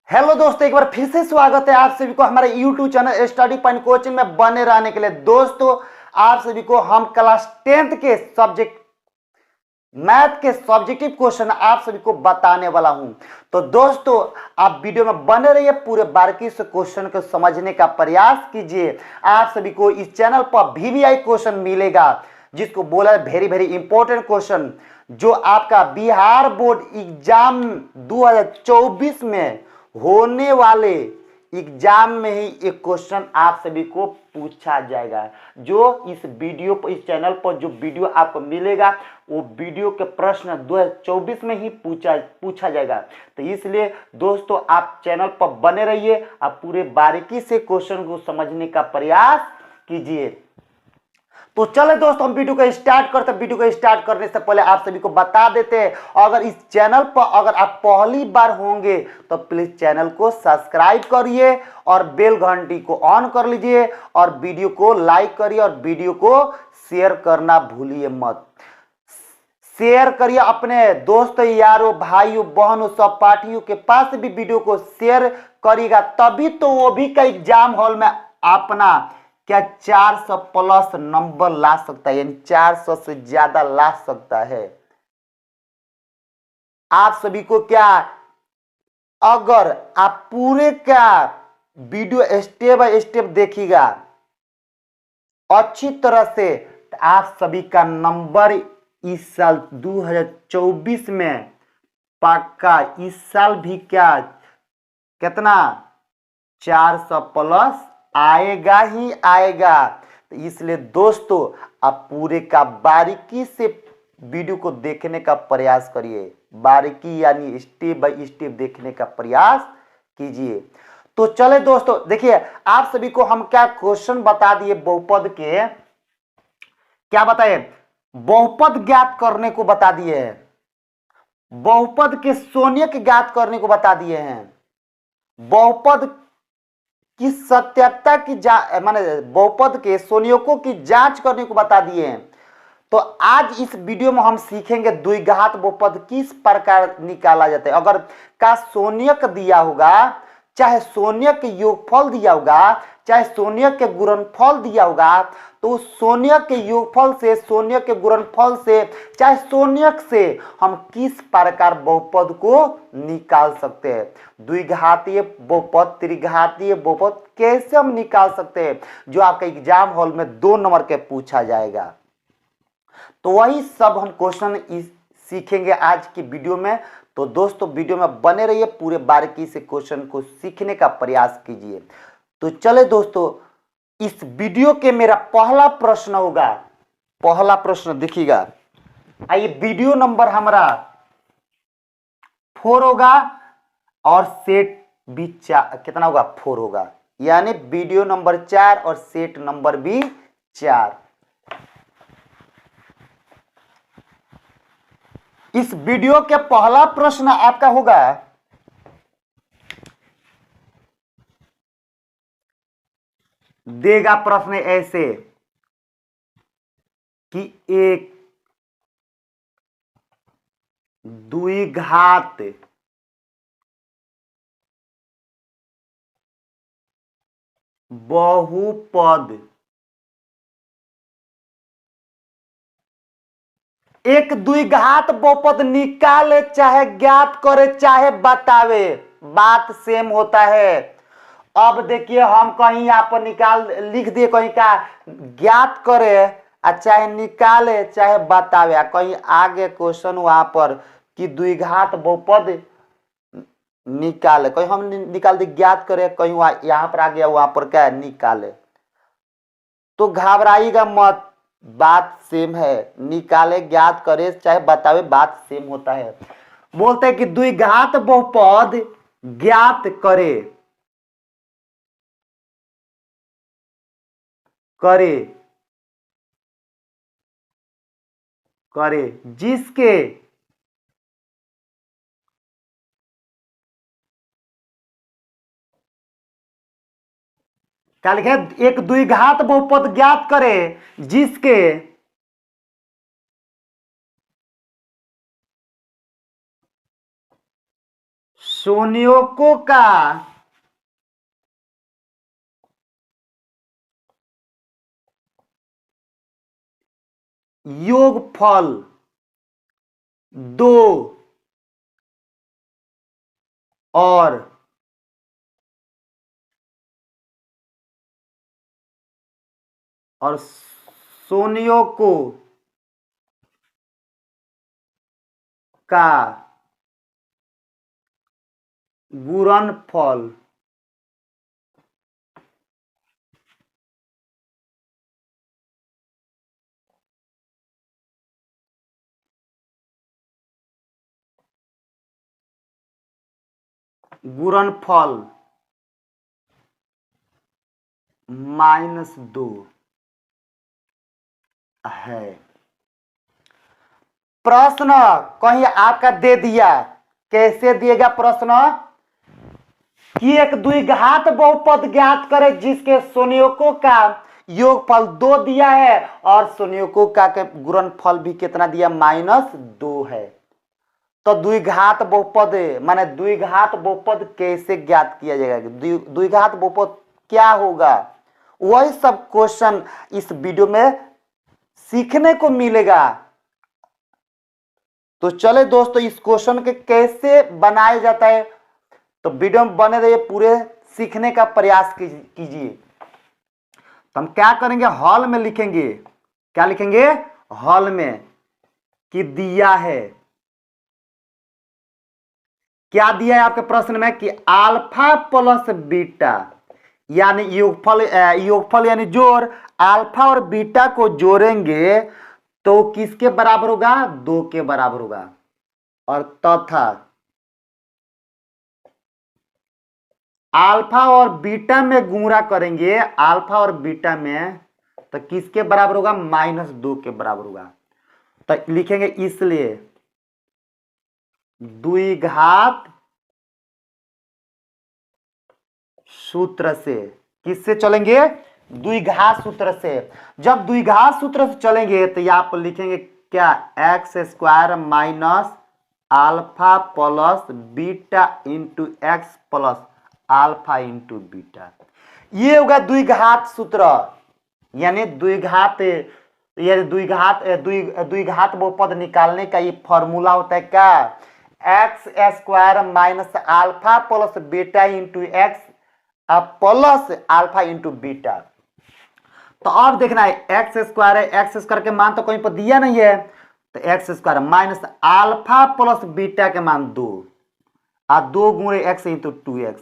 Hello दोस्तों, एक बार फिर से स्वागत है आप सभी को हमारे YouTube channel study point coaching में बने रहने के लिए। दोस्तों, आप सभी को हम क्लास 10th के सब्जेक्ट मैथ के सब्जेक्टिव क्वेश्चन आप सभी को बताने वाला हूं। तो दोस्तों, आप वीडियो में बने रहिए, पूरे बारीकी से क्वेश्चन को समझने का प्रयास कीजिए। आप सभी को इस चैनल पर VVI क्वेश्चन मिलेगा, जिसको बोला है वेरी वेरी इंपॉर्टेंट क्वेश्चन, जो आपका बिहार बोर्ड एग्जाम 2024 में होने वाले एग्जाम में ही एक क्वेश्चन आप सभी को पूछा जाएगा। जो इस वीडियो पर, इस चैनल पर जो वीडियो आपको मिलेगा, वो वीडियो के प्रश्न 2024 में ही पूछा जाएगा। तो इसलिए दोस्तों, आप चैनल पर बने रहिए, आप पूरे बारीकी से क्वेश्चन को समझने का प्रयास कीजिए। तो चले दोस्तों, हम वीडियो को स्टार्ट करते हैं। वीडियो को स्टार्ट करने से पहले आप सभी को बता देते हैं, अगर इस चैनल पर अगर आप पहली बार होंगे तो प्लीज चैनल को सब्सक्राइब करिए और बेल घंटी को ऑन कर लीजिए और वीडियो को लाइक करिए और वीडियो को शेयर करना भूलिए मत। शेयर करिए अपने दोस्तों, यारों, भाइयों, बहनों, सब पार्टियों के पास भी वीडियो को शेयर करिएगा, तभी तो वो भी का एग्जाम हॉल में अपना क्या 400 प्लस नंबर ला सकता है, यानी 400 से ज्यादा ला सकता है। आप सभी को क्या, अगर आप पूरे का वीडियो स्टेप बाय स्टेप देखिएगा अच्छी तरह से, तो आप सभी का नंबर इस साल 2024 में पक्का, इस साल भी क्या कितना 400 प्लस आएगा ही आएगा। तो इसलिए दोस्तों, आप पूरे का बारीकी से वीडियो को देखने का प्रयास करिए, बारीकी यानी स्टेप बाय स्टेप देखने का प्रयास कीजिए। तो चले दोस्तों, देखिए आप सभी को हम क्या क्वेश्चन बता दिए बहुपद के, क्या बताए, बहुपद ज्ञात करने को बता दिए हैं, बहुपद के शून्यक ज्ञात करने को बता दिए हैं, बहुपद की सत्यता की माने बहुपद के शून्यकों की जांच करने को बता दिए हैं। तो आज इस वीडियो में हम सीखेंगे द्विघात बहुपद किस प्रकार निकाला जाता है। अगर का शून्यक दिया होगा, चाहे शून्यक के योगफल दिया होगा, चाहे शून्यक के गुणनफल दिया होगा, तो शून्यक के योगफल से, शून्यक के गुणनफल से, चाहे शून्यक से हम किस प्रकार बहुपद को निकाल सकते हैं। द्विघातीय बहुपद, त्रिघातीय बहुपद कैसे हम निकाल सकते हैं, जो आपके एग्जाम हॉल में 2 नंबर के पूछा जाएगा। तो वही सब हम क्वेश्चन सीखेंगे आज की वीडियो में। तो दोस्तों, वीडियो में बने रहिए, पूरे बारीकी से क्वेश्चन को सीखने का प्रयास कीजिए। तो चले दोस्तों, इस वीडियो के मेरा पहला प्रश्न होगा, पहला प्रश्न देखिएगा। आइए, वीडियो नंबर हमारा 4 होगा और सेट भी कितना होगा, 4 होगा, यानी वीडियो नंबर 4 और सेट नंबर भी 4। इस वीडियो के पहला प्रश्न आपका होगा, देगा प्रश्न ऐसे कि एक द्विघात बहुपद, एक द्विघात बहुपद निकाले, चाहे ज्ञात करे, चाहे बतावे, बात सेम होता है। अब देखिए, हम कहीं यहाँ पर लिख दिए, कहीं का ज्ञात करे, चाहे निकाले, चाहे बतावे, कहीं आगे क्वेश्चन वहां पर कि द्विघात बहुपद निकाले, कहीं हम निकाल दे ज्ञात करे, कहीं यहाँ पर आ गया वहां पर क्या निकाले। तो घबराइएगा मत, बात सेम है, निकाले, ज्ञात करे, चाहे बतावे, बात सेम होता है। बोलते हैं कि द्विघात बहुपद ज्ञात करे, करे करे जिसके क्या लिखे, एक द्विघात बहुपद ज्ञात करे जिसके संयोगों का योगफल दो और संयोगों का गुणनफल -2 है। प्रश्न कहीं आपका दे दिया, कैसे दिएगा प्रश्न कि एक द्विघात बहुपद ज्ञात करे जिसके संयोगों का योगफल 2 दिया है और संयोगों का गुणनफल भी कितना दिया, -2 है। तो द्विघात बहुपद माने द्विघात बहुपद कैसे ज्ञात किया जाएगा, द्विघात बहुपद क्या होगा, वही सब क्वेश्चन इस वीडियो में सीखने को मिलेगा। तो चले दोस्तों, इस क्वेश्चन के कैसे बनाया जाता है तो वीडियो में बने रहिए, पूरे सीखने का प्रयास कीजिए। तो हम क्या करेंगे, हॉल में लिखेंगे, क्या लिखेंगे हॉल में कि दिया है, क्या दिया है आपके प्रश्न में कि अल्फा प्लस बीटा यानी योगफल यानी जोड़ अल्फा और बीटा को जोड़ेंगे तो किसके बराबर होगा, 2 के बराबर होगा। और तथा अल्फा और बीटा में गुणा करेंगे, अल्फा और बीटा में, तो किसके बराबर होगा, -2 के बराबर होगा। तो लिखेंगे इसलिए द्विघात सूत्र से, किससे चलेंगे, द्विघात सूत्र से। जब द्विघात सूत्र से चलेंगे तो यहां पर लिखेंगे क्या, x² minus alpha plus beta into X plus alpha into beta. ये होगा द्विघात सूत्र, यानी द्विघात बहुपद निकालने का ये फॉर्मूला होता है क्या, x² minus alpha plus beta into X plus alpha into beta. तो अब देखना है x² है, x² के मान तो कहीं पर दिया नहीं है, तो x² minus alpha plus beta के मान 2 और 2 गुणे x into 2x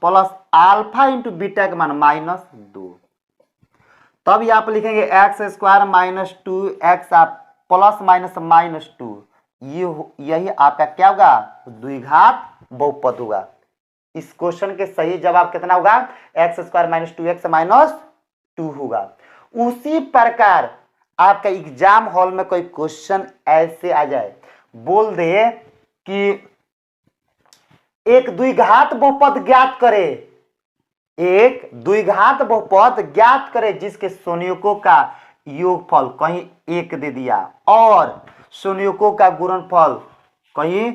plus alpha into beta के मान -2। तब यहाँ पर लिखेंगे x² minus 2x plus minus -2, यही आपका क्या होगा, द्विघात बहुपद होगा। इस क्वेश्चन के सही जवाब कितना होगा, x² माइनस 2x माइनस 2 होगा। उसी प्रकार आपका एग्जाम हॉल में कोई क्वेश्चन ऐसे आ जाए, बोल दे कि एक द्विघात बहुपद ज्ञात करे, एक द्विघात बहुपद ज्ञात करे जिसके संयोगों का योगफल कहीं 1 दे दिया और संयोगों का गुणनफल कहीं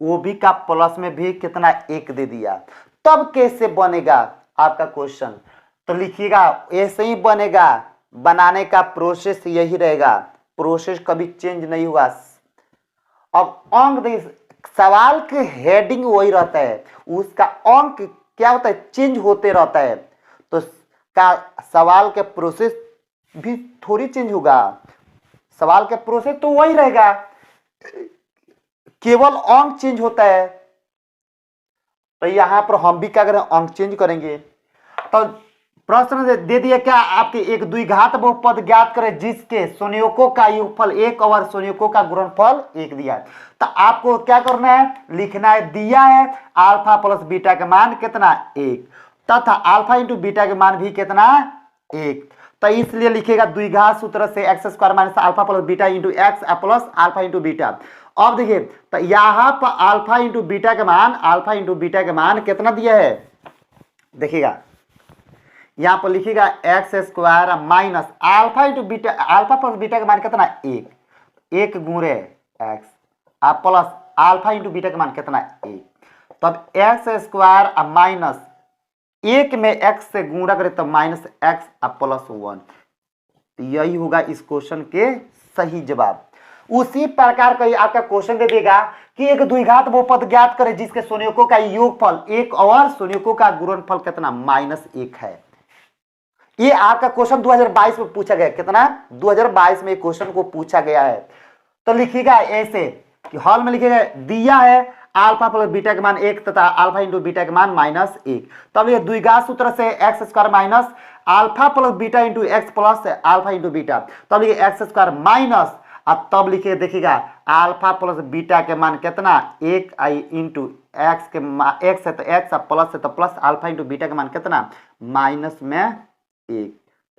वो भी का प्लस में भी कितना 1 दे दिया, तब कैसे बनेगा आपका क्वेश्चन। तो लिखिएगा ऐसे ही बनेगा, बनाने का प्रोसेस यही रहेगा, प्रोसेस कभी चेंज नहीं हुआ। अब अंक देखिए, सवाल के हेडिंग वही रहता है, उसका अंक क्या होता है, चेंज होते रहता है। तो का सवाल के प्रोसेस भी थोड़ी चेंज होगा, सवाल के प्रोसेस तो वही रहेगा, केवल अंक चेंज होता है। तो यहां पर हम भी क्या करें, अंक चेंज करेंगे। तो प्रश्न दे दिया क्या, आपके एक द्विघात बहुपद ज्ञात करें जिसके संयोगों का योगफल 1 और संयोगों का गुणनफल 1 दिया है। तो आपको क्या करना है, लिखना है, दिया है अल्फा प्लस बीटा का मान कितना 1 तथा अल्फा इंटू बीटा के मान भी कितना 1। तो इसलिए लिखेगा द्विघात सूत्र से x² minus alpha plus beta into X plus alpha into beta. अब देखिए तो यहां पर अल्फा इंटू बीटा के मान, अल्फा इंटू बीटा के मान कितना दिया है, देखिएगा यहां पर लिखिएगा x² minus alpha into beta, alpha plus beta का मान कितना 1 गुणे x plus alpha into beta का मान कितना 1। तब एक्स स्क्वायर माइनस एक में एक्स से गुणा करें तो माइनस एक्स प्लस 1। यही होगा इस क्वेश्चन के सही जवाब। उसी प्रकार का आपका क्वेश्चन दे देगा कि एक द्विघात बहुपद ज्ञात करें जिसके संयोजकों का योगफल एक और संयोजकों का गुणनफल कितना -1 है। ये आपका क्वेश्चन 2022 में पूछा गया। कितना 2022 में क्वेश्चन को पूछा गया है। तो लिखिएगा ऐसे कि हॉल में लिखिएगा दिया है अल्फा प्लस बीटा के मान 1 तथा अल्फा इंटू बीटा के मान -1। तब ये द्विघात सूत्र से x square minus alpha plus beta into X plus alpha into beta. तब ये एक्स स्क्वायर माइनस, अब तब लिखिए देखिएगा अल्फा प्लस बीटा के मान कितना 1 आई इंटू एक्स के एक्स है तो एक्स प्लस है तो प्लस अल्फा इंटू बीटा के मान कितना माइनस में 1।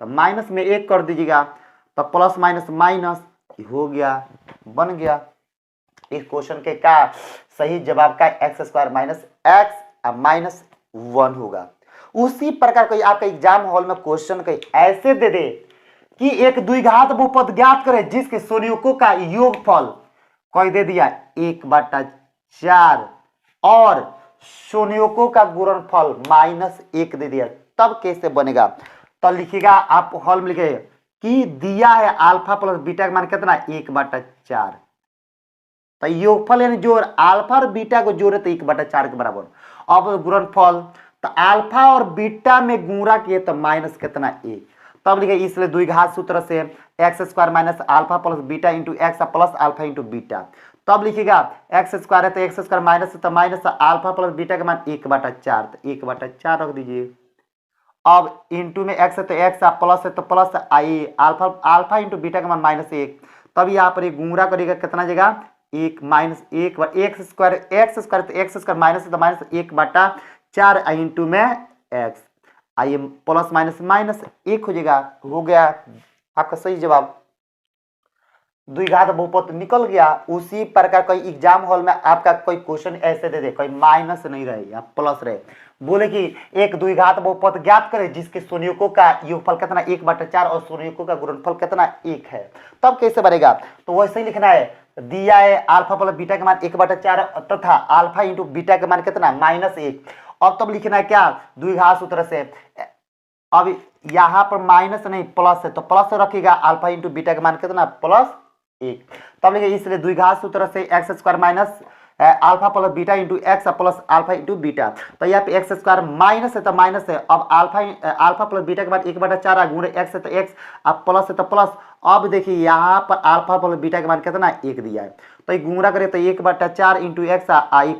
तो माइनस में 1 कर दीजिएगा तो प्लस माइनस माइनस हो गया, बन गया। इस क्वेश्चन के का सही जवाब का x square minus x minus 1 होगा। उसी प्रकार कोई आपका एग्जाम हॉल में क्वेश्चन कोई ऐसे दे दे कि एक द्विघात बहुपद ज्ञात करे जिसके संयोजकों का योगफल कोई दे दिया 1/4 और संयोजकों का गुणनफल -1 दे दिया, तब कैसे बनेगा। तो लिखिएगा आप हॉल में लिखे कि दिया है अल्फा प्लस बीटा का मान कितना 1/4। तो योगफल यानी जोड़ अल्फा और बीटा को जोड़े तो 1/4 के बराबर। अब गुणनफल तो अल्फा और बीटा में गुणा किए तो माइनस कितना 1। तब लिखे इसलिए द्विघात सूत्र से x square minus alpha plus beta into X plus alpha into beta. तब लिखिएगा एक्स स्क्वायर है तो एक्स स्क्वायर माइनस है तो माइनस अल्फा प्लस बीटा का मान 1/4, तो 1/4 रख दीजिए। अब इंटू में एक्स है तो एक्स प्लस है तो प्लस आई अल्फा इंटू बीटा का मान -1। तब यहाँ पर गुणा करिएगा कितना जगह 1 माइनस 1 एक्स स्क्वायर तो एक्स स्क्वायर माइनस है तो माइनस 1/4 इंटू में एक्स आइए प्लस माइनस माइनस 1 हो जाएगा। हो गया आपका सही जवाब। द्विघात बहुपद निकल गया। उसी प्रकार कोई एग्जाम हॉल में आपका कोई क्वेश्चन ऐसे दे दे, कोई माइनस नहीं रहे या प्लस रहे, बोले कि एक द्विघात बहुपद ज्ञात करे जिसके संयोजकों का योगफल कितना 1/4 और संयोजकों का गुणनफल कितना 1 है, तब कैसे बनेगा। तो वैसे ही लिखना है दिया है अल्फा प्लस बीटा के मान 1/4 तथा अल्फा इंटू बीटा के मान कितना -1। अब तब लिखना है क्या द्विघात सूत्र से, अब यहाँ पर माइनस नहीं प्लस है तो प्लस रखिएगा अल्फा इंटू बीटा के मान कितना +1। तब लिखिए इसलिए द्विघात सूत्र से x square minus alpha plus beta into X plus alpha into beta. तो यहाँ पे एक्स स्क्वायर माइनस है तो माइनस है, अब अल्फा प्लस बीटा के बाद 1/4 गुणे एक्स है तो एक्स, अब प्लस है तो प्लस। अब देखिए यहाँ पर अल्फा प्लस बीटा के मान कितना 1 दिया है, तो ये गुणा करें तो 1/4 इंटू एक्स आई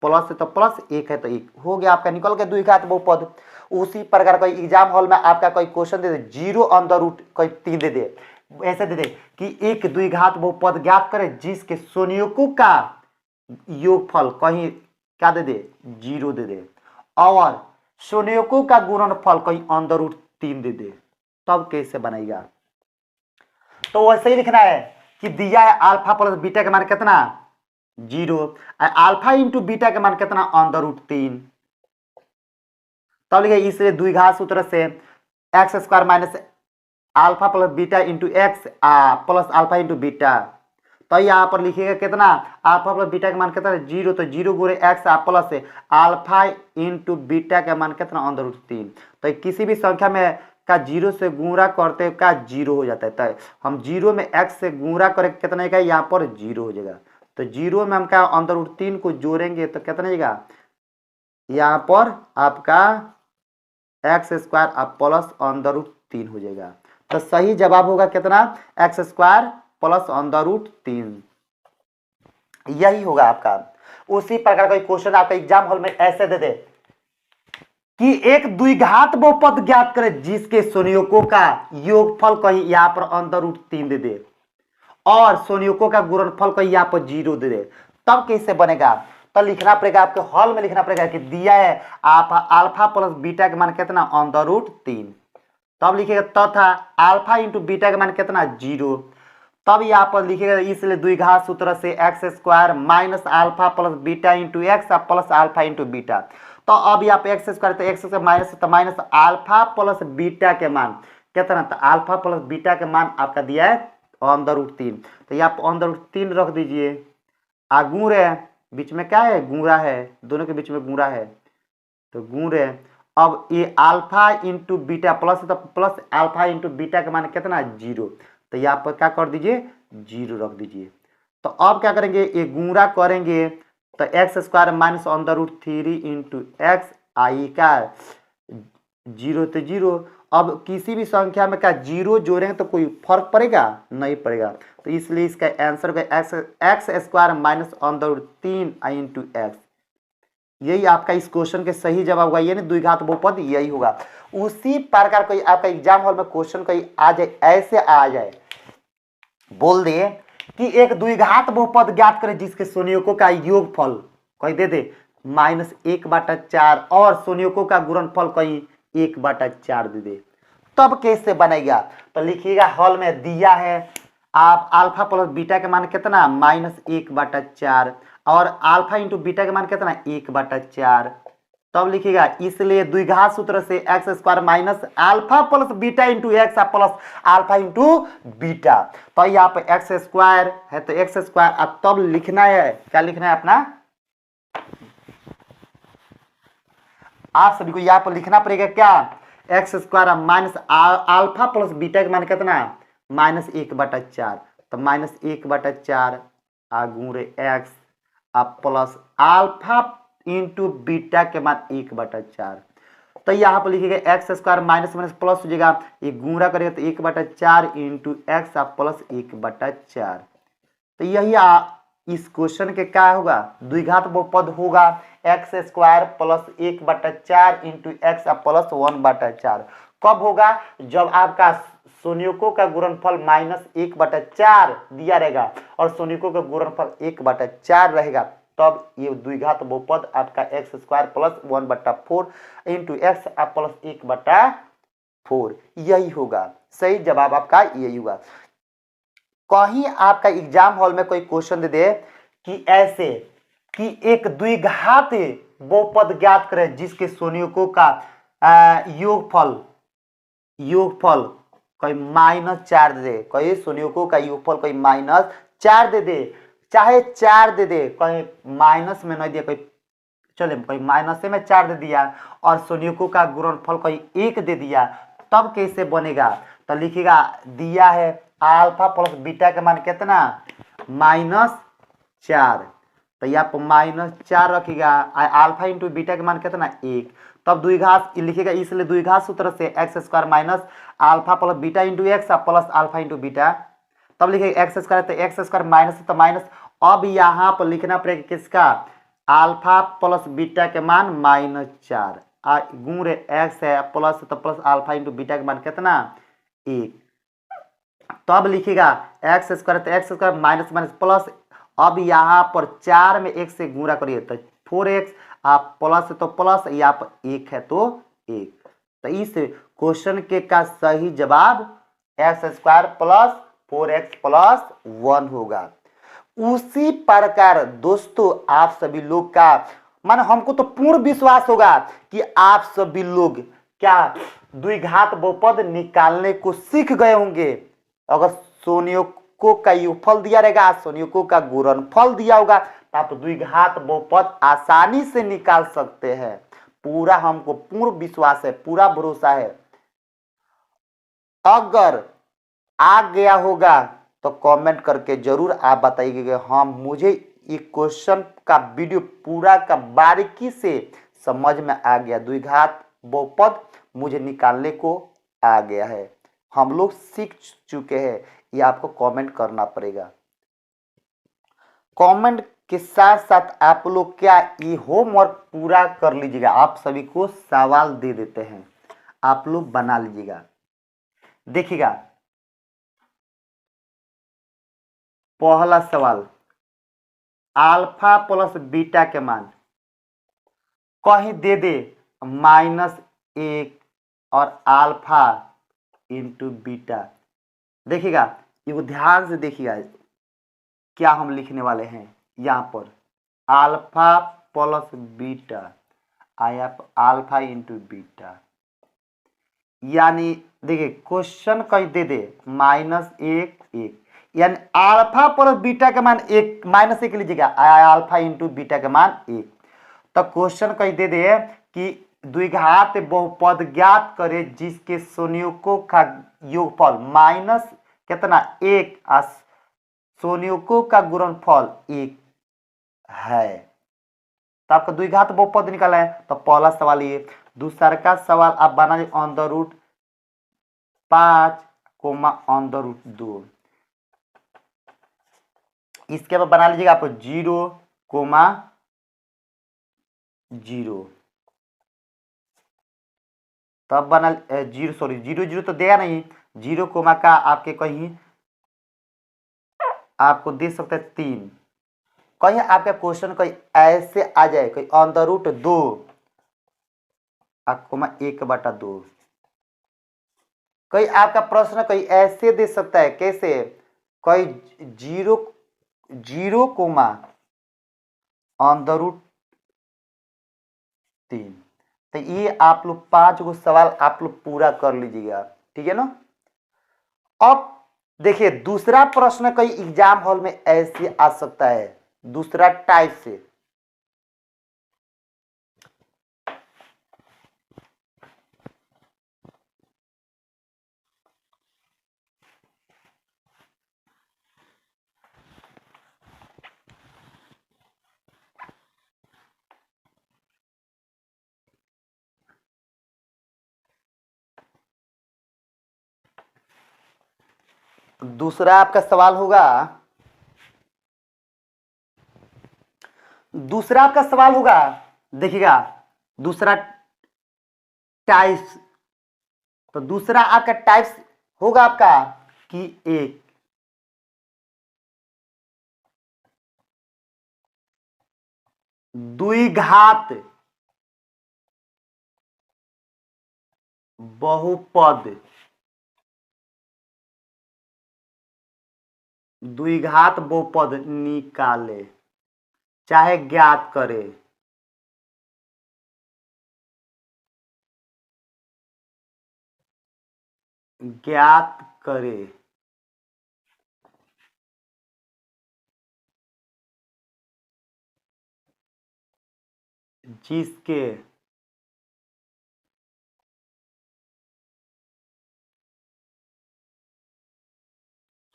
प्लस है तो प्लस 1 है तो 1 हो गया आपका, निकल गया द्विघात बहुपद। उसी प्रकार कोई एग्जाम हॉल में आपका कोई क्वेश्चन दे दे 0√3 कोई 3 दे दे, ऐसे दे दे कि एक द्विघात बहुपद ज्ञात करे जिसके संयोजकों का योगफल कहीं क्या दे दे 0 दे दे और संयोजकों का गुणनफल कहीं √3 दे दे, तब कैसे बनेगा। तो वैसे ही लिखना है कि दिया है अल्फा प्लस बीटा के मान कितना 0, अल्फा इंटू बीटा के मान कितना √3। तब लिखे इसलिए द्विघात सूत्र से x square minus alpha plus beta into X plus alpha into beta. तो यहाँ पर लिखिएगा कितना अल्फा प्लस बीटा का मान कितना 0, तो 0 गुणे एक्स प्लस है अल्फा इंटू बीटा का मान कितना √3। तो किसी भी संख्या में का 0 से गुणा करते का 0 हो जाता है, तो हम 0 में x से गुणा करें कितना का यहाँ पर 0 हो जाएगा। तो 0 में हम क्या √3 को जोड़ेंगे तो कितना जाएगा यहाँ पर आपका एक्स स्क्वायर प्लस √3 हो जाएगा। तो सही जवाब होगा कितना एक्स स्क्वायर प्लस √3, यही होगा आपका। उसी प्रकार का क्वेश्चन आपका एग्जाम हॉल में ऐसे दे दे कि एक द्विघात बहुपद ज्ञात करे जिसके संयोजकों का योगफल कहीं यहाँ पर √3 दे दे और संयोजकों का गुणनफल कहीं यहाँ पर 0 दे दे, तब कैसे बनेगा। तो लिखना पड़ेगा आपके हॉल में लिखना पड़ेगा कि दिया है आप अल्फा प्लस बीटा के मान कितना √3। तब लिखिएगा तथा अल्फा इंटू बीटा के मान कितना 0। तब यहाँ पर लिखिएगा इसलिए द्विघात सूत्र से x square minus alpha plus beta into X plus alpha into beta. तो अब यहाँ पे एक्स स्क्वायर तो x minus alpha plus beta के मान कितना, तो अल्फा प्लस बीटा के मान आपका दिया है √3, तो यहाँ पर √3 रख दीजिए। गुणे बीच में क्या है, गुणा है, दोनों के बीच में गुणा है तो गुण है। अब ये अल्फा इंटू बीटा प्लस तो प्लस अल्फा इंटू बीटा का मान कितना, 0। तो यहाँ पर क्या कर दीजिए, 0 रख दीजिए। तो अब क्या करेंगे, ये गुणा करेंगे तो X square minus under root 3 into X आई का 0 तो 0। अब किसी भी संख्या में क्या 0 जोड़ेंगे तो कोई फर्क पड़ेगा, नहीं पड़ेगा। तो इसलिए इसका आंसर होगा x square minus under root 3 i into x. यही आपका इस क्वेश्चन के सही जवाब होगा, ये नहीं द्विघात बहुपद यही होगा। उसी प्रकार कोई आपका एग्जाम हॉल में क्वेश्चन कोई आ जाए, ऐसे आ जाए, बोल दे कि एक द्विघात बहुपद ज्ञात करें जिसके संयोजकों का योगफल कोई दे दे -1/4 और संयोजकों का गुणनफल कोई 1/4 दे दे, तब कैसे बनेगा। तो लिखिएगा, हॉल में दिया है आप अल्फा प्लस बीटा के मान कितना, -1/4 और अल्फा इंटू बीटा के मान कितना, 1/4। तब लिखिएगा, इसलिए द्विघात सूत्र से x square minus alpha plus beta into X plus alpha into beta. तो यहाँ पे एक्स स्क्वायर है तो एक्स स्क्वायर, अब तब लिखना है, क्या लिखना है अपना, आप सभी को यहाँ पर लिखना पड़ेगा क्या, x square minus alpha plus beta के मान कितना, -1/4। तो -1/4 गुणे x plus alpha into beta के मान 1/4। तो यहाँ पर लिखिएगा x square minus minus plus हो जाएगा, ये गुणा करेगा तो 1/4 इंटू एक्स प्लस 1/4। तो यही इस क्वेश्चन के क्या होगा, द्विघात बहुपद होगा x square plus 1/4 into X plus 1/4। कब होगा, जब आपका संयोजकों का गुणनफल -1/4 दिया रहेगा और संयोजकों का गुणनफल 1/4 रहेगा, तब ये द्विघात बहुपद आपका x square plus 1/4 into X plus 1/4 यही होगा। सही जवाब आपका यही होगा। कहीं आपका एग्जाम हॉल में कोई क्वेश्चन दे दे कि ऐसे कि एक द्विघात बहुपद ज्ञात करें जिसके संयोजकों का योगफल कोई -4 दे दे, कोई संयोजकों का योगफल कोई -4 दे दे, चाहे 4 दे दे, कोई माइनस में नहीं दिया, कोई चले कोई माइनस में 4 दे दिया और संयोजकों का गुणनफल कोई 1 दे दिया, तब कैसे बनेगा। तो लिखिएगा, दिया है अल्फा प्लस बीटा का मान कितना, -4। तो यहाँ पर -4 रखिएगा, अल्फा इंटू बीटा का मान कितना, 1। तब द्विघात लिखिएगा, इसलिए द्विघात सूत्र से x square minus alpha plus beta into X plus alpha into beta. तब लिखिएगा एक्स स्क्वायर, तो एक्स स्क्वायर माइनस तो माइनस, अब यहाँ पर लिखना पड़ेगा किसका, अल्फा प्लस बीटा के मान -4 गुणे एक्स है प्लस तो प्लस अल्फा इंटू बीटा के मान कितना, 1। तब लिखिएगा एक्स स्क्वायर, तो X square minus minus plus, अब यहाँ पर 4 में 1 से गुणा करिए तो 4x, आप प्लस तो प्लस, यहाँ पर 1 है तो 1। तो इस क्वेश्चन के का सही जवाब x square plus 4x plus 1 होगा। उसी प्रकार दोस्तों आप सभी लोग का माने हमको तो पूर्ण विश्वास होगा कि आप सभी लोग क्या द्विघात बहुपद निकालने को सीख गए होंगे। अगर संयोजकों का योगफल दिया रहेगा, संयोजकों का गुणनफल दिया होगा, तो आप द्विघात बहुपद आसानी से निकाल सकते हैं। पूरा हमको पूर्ण विश्वास है, पूरा भरोसा है। अगर आ गया होगा तो कमेंट करके जरूर आप बताइए कि हाँ मुझे ये क्वेश्चन का वीडियो पूरा का बारीकी से समझ में आ गया, द्विघात बहुपद मुझे निकालने को आ गया है, हम लोग सीख चुके हैं। ये आपको कमेंट करना पड़ेगा। कमेंट के साथ साथ आप लोग क्या ये होमवर्क पूरा कर लीजिएगा। आप सभी को सवाल दे देते हैं, आप लोग बना लीजिएगा। देखिएगा पहला सवाल, अल्फा प्लस बीटा के मान कहीं दे दे -1 और अल्फा इंटू बीटा। देखिएगा ये ध्यान से देखिएगा क्या हम लिखने वाले हैं। यहाँ पर अल्फा प्लस बीटा आया अल्फा इंटू बीटा, यानी देखिए क्वेश्चन कहीं दे दे -1 1, यानी अल्फा प्लस बीटा का मान एक माइनस एक लीजिएगा, अल्फा इंटू बीटा का मान एक। तो क्वेश्चन कही दे दे कि द्विघात बहुपद ज्ञात करे जिसके संयुग्मों का योगफल माइनस कितना एक, संयुग्मों का गुणनफल एक है। तो आपका द्विघात बहुपद निकाला है। तो पहला सवाल ये। दूसरा का सवाल आप बना लीजिए under root 5 comma under root 2। इसके बाद बना लीजिएगा आप 0 कोमा 0। तब बना 0 सॉरी 0 0 तो देगा नहीं, 0 कोमा का आपके कहीं आपको दे सकते हैं 3। कहीं आपका क्वेश्चन कहीं ऐसे आ जाए कहीं अंडर रूट 2 कोमा 1/2। कहीं आपका प्रश्न कहीं ऐसे दे सकता है, कैसे कहीं 0 कोमा अंडर रूट 3। तो ये आप लोग 5 गो सवाल आप लोग पूरा कर लीजिएगा, ठीक है ना। अब देखिए दूसरा प्रश्न कई एग्जाम हॉल में ऐसे आ सकता है, दूसरा टाइप से। दूसरा आपका सवाल होगा, दूसरा आपका सवाल होगा, देखिएगा दूसरा टाइप्स। तो दूसरा आपका टाइप्स होगा आपका कि एक द्विघात बहुपद, द्विघात बहुपद निकाले चाहे ज्ञात करे। ज्ञात करे जिसके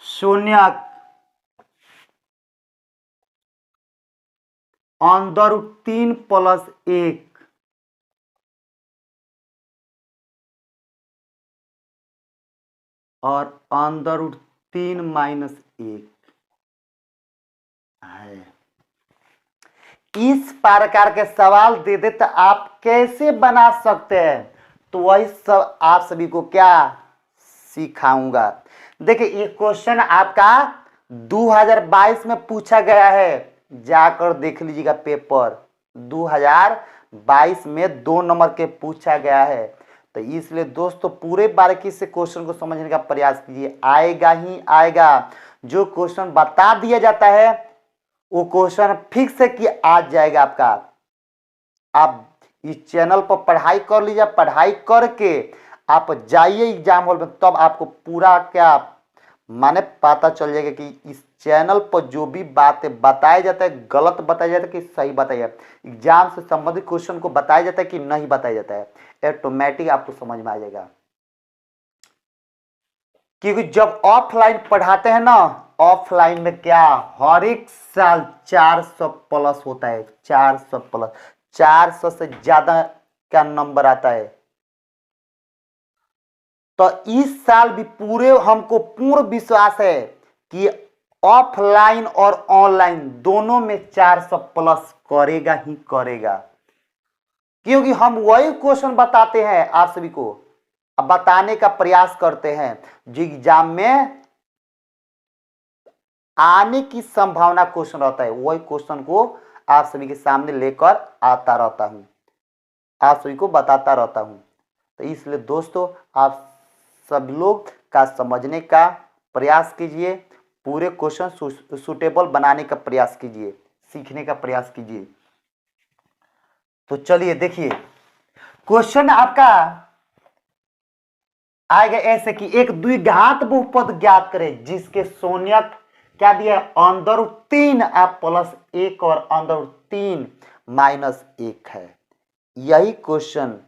शून्यक अंडर रूट 3 प्लस 1 और अंडर रूट 3 माइनस 1 है। इस प्रकार के सवाल दे दे तो आप कैसे बना सकते हैं, तो वही सब आप सभी को क्या सिखाऊंगा। देखिए ये क्वेश्चन आपका 2022 में पूछा गया है, जाकर देख लीजिएगा पेपर 2022 में 2 नंबर के पूछा गया है। तो इसलिए दोस्तों पूरे बारीकी से क्वेश्चन को समझने का प्रयास कीजिए, आएगा ही आएगा। जो क्वेश्चन बता दिया जाता है वो क्वेश्चन फिक्स है कि आ जाएगा आपका। आप इस चैनल पर पढ़ाई कर लीजिए, पढ़ाई करके आप जाइए एग्जाम हॉल में, तब आपको पूरा क्या माने पता चल जाएगा कि इस चैनल पर जो भी बातें बताया जाता है गलत बताया जाता है कि सही बताया जाता है, एग्जाम से संबंधित क्वेश्चन को बताया जाता है कि नहीं बताया जाता है, ऑटोमेटिक आपको समझ में आ जाएगा। क्योंकि जब ऑफलाइन पढ़ाते हैं ना, ऑफलाइन में क्या हर एक साल 400 प्लस होता है, 400 प्लस, 400 से ज्यादा का नंबर आता है। तो इस साल भी पूरे हमको पूर्ण विश्वास है कि ऑफलाइन और ऑनलाइन दोनों में 400 प्लस करेगा ही करेगा, क्योंकि हम वही क्वेश्चन बताते हैं आप सभी को, अब बताने का प्रयास करते हैं जो एग्जाम में आने की संभावना क्वेश्चन रहता है, वही क्वेश्चन को आप सभी के सामने लेकर आता रहता हूं, आप सभी को बताता रहता हूं। तो इसलिए दोस्तों आप सब लोग का समझने का प्रयास कीजिए, पूरे क्वेश्चन सूटेबल बनाने का प्रयास कीजिए, सीखने का प्रयास कीजिए। तो चलिए देखिए क्वेश्चन आपका आएगा ऐसे कि एक द्विघात बहुपद ज्ञात करें जिसके शून्यक क्या दिया है, अंदर 3 प्लस 1 और अंदर 3 माइनस 1 है। यही क्वेश्चन